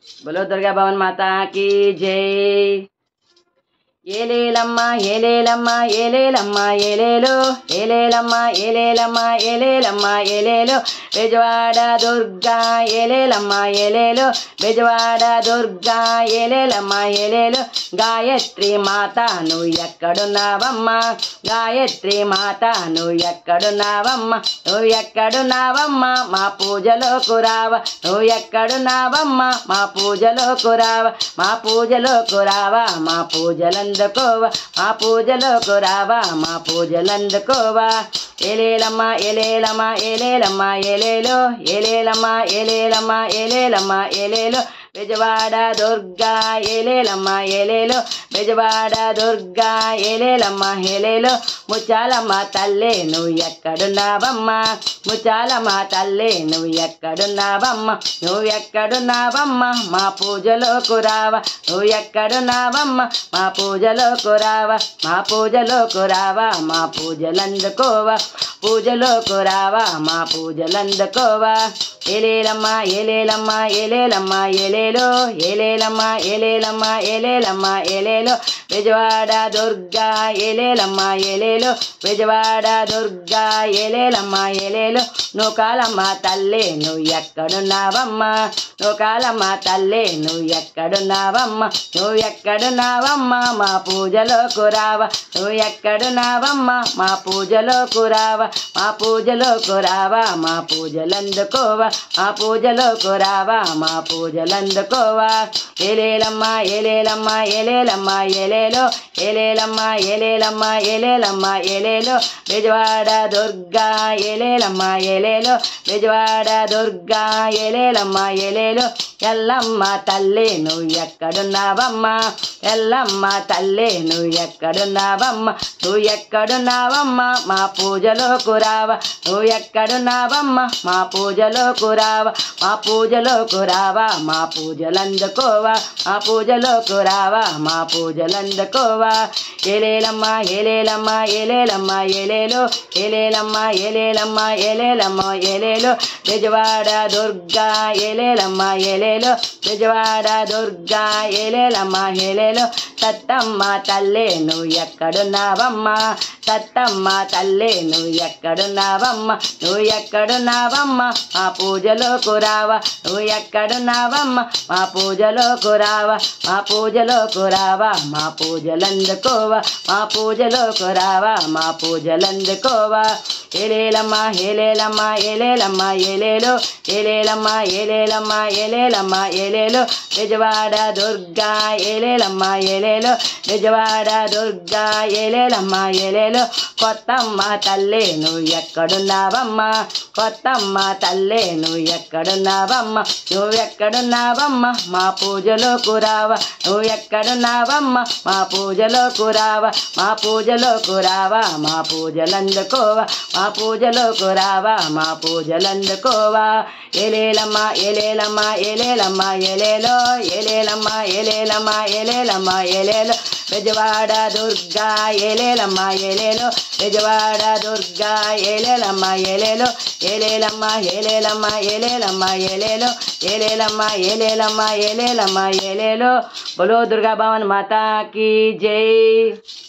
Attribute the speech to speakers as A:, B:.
A: बोलो दुर्गा भवन माता की जय। ఏలేలమ్మ ఏలేలమ్మ ఏలేలమ్మ ఏలేలో ఏలేలమ్మ ఏలేలమ్మ ఏలేలమ్మ ఏలేలో బెజవాడ దుర్గా ఏలేలమ్మ ఏలేలో బెజవాడ దుర్గా ఏలేలమ్మ ఏలేలో గాయత్రి మాత నువ్వు ఎక్కడున్నావమ్మ గాయత్రి మాత నువ్వు ఎక్కడున్నావమ్మ నువ్వు ఎక్కడున్నావమ్మ మా పూజలోకి రావ నువ్వు ఎక్కడున్నావమ్మ మా పూజలోకి రావ మా పూజలోకి రావా మా పూజలందరూ మా పూజలోకి రావా మా పూజలందుకోవా ఏలేలమ్మ ఏలేలమ్మ ఏలేలమ్మ ఏలేలో ఏలేలమ్మ ఏలేలమ్మ ఏలేలమ్మ ఏలేలో బెజవాడ దుర్గా ఏలేలమ్మ ఏలేలో బెజవాడ దుర్గా ఏలేలమ్మ ఏలేలో ముచ్చాలమ్మ తల్లే నువ్వు ఎక్కడున్నావమ్మ ముచ్చాలమ్మ తల్లే నువ్వు ఎక్కడున్నావమ్మ నువ్వు ఎక్కడున్నావమ్మ మా పూజలోకి రావా నువ్వు ఎక్కడున్నావమ్మ మా పూజలోకి రావా మా పూజలోకి రావా మా పూజలందుకోవా పూజలోకి రావా మా పూజలందుకోవా ఏలేలమ్మ ఏలేలమ్మ ఏలేలమ్మ ఏలేలో ఏలేలమ్మ ఏలేలమ్మ ఏలేలమ్మ ఏలేలో బెజవాడ దుర్గా ఏలేలమ్మ ఏలేలో బెజవాడ దుర్గా ఏలేలమ్మ ఏలేలో నూకాలమ్మ తల్లే నువ్వు ఎక్కడున్నావమ్మ నూకాలమ్మ తల్లే నువ్వు ఎక్కడున్నావమ్మ నువ్వు ఎక్కడున్నావమ్మ మా పూజలోకి రావా నువ్వు ఎక్కడున్నావమ్మ మా పూజలోకి రావా మా పూజలోకి రావా మా పూజలందుకోవా మా పూజలోకి రావా మా పూజలందుకోవా ఏలేలమ్మ ఏలేలమ్మ ఏలేలమ్మ ఏలేలో ఏలేలమ్మ ఏలేలమ్మ ఏలేలమ్మ ఏలేలో బెజవాడ దుర్గా ఏలేలమ్మ ఏలేలో బెజవాడ దుర్గా ఏలేలమ్మ ఏలేలో ఎల్లమ్మ తల్లే నువ్వు ఎక్కడున్నావమ్మ ఎల్లమ్మ తల్లే నువ్వు ఎక్కడున్నావమ్మ నువ్వు ఎక్కడున్నావమ్మ మా పూజలోకి రావా నువ్వు ఎక్కడున్నావమ్మ మా పూజలోకి రావా మా పూజలోకి రావా మా పూజలందుకోవా మా పూజలోకి రావా మా పూజలందుకోవా ఏలేలమ్మ ఏలేలమ్మ ఏలేలమ్మ ఏలేలో ఏలేలమ్మ ఏలేలమ్మ ఏలేలమ్మ ఏలేలో బెజవాడ దుర్గా ఏలేలమ్మ ఏలేలో బెజవాడ దుర్గా ఏలేలమ్మ ఏలేలో సత్తమ్మ తల్లే నువ్వు ఎక్కడున్నావమ్మ సత్తమ్మ తల్లే నువ్వు ఎక్కడున్నావమ్మ నువ్వు ఎక్కడున్నావమ్మ మా పూజలోకి రావా నువ్వు ఎక్కడున్నావమ్మ మా పూజలోకి రావా మా పూజలోకి రావా మా పూజలందుకోవా మా పూజలోకి రావా మా పూజలందుకోవా ఏలేలమ్మ ఏలేలమ్మ ఏలేలమ్మ ఏలేలో ఏలేలమ్మ ఏలేలమ్మ ఏలేలమ్మ ఏలేలో బెజవాడ దుర్గా ఏలేలమ్మ ఏలేలో బెజవాడ దుర్గా ఏలేలమ్మ ఏలేలో కొత్తమ్మ తల్లే నువ్వు ఎక్కడున్నావమ్మ కొత్తమ్మ తల్లే నువ్వు ఎక్కడున్నావమ్మ నువ్వు ఎక్కడున్నావమ్మ మా పూజలోకి రావా నువ్వు ఎక్కడున్నావమ్మ మా పూజలోకి రావా మా పూజలోకి రావా మా పూజలందుకోవా మా పూజలోకి రావా మా పూజలందుకోవా ఏలేలమ్మ ఏలేలమ్మ ఏలేలమ్మ ఏలేలో ఏలేలమ్మ ఏలేలమ్మ ఏలేలమ్మ ఏలేలో బెజవాడ దుర్గా ఏలేలమ్మ ఏలేలో బెజవాడ దుర్గా ఏలేలమ్మ ఏలేలో ఏలేలమ్మ ఏలేలమ్మ ఏలేలమ్మ ఏలేలో ఏలేలమ్మ ఏలేలమ్మ ఏలేలమ్మ ఏలేలో బోలో దుర్గా భవన్ మాతా की जय।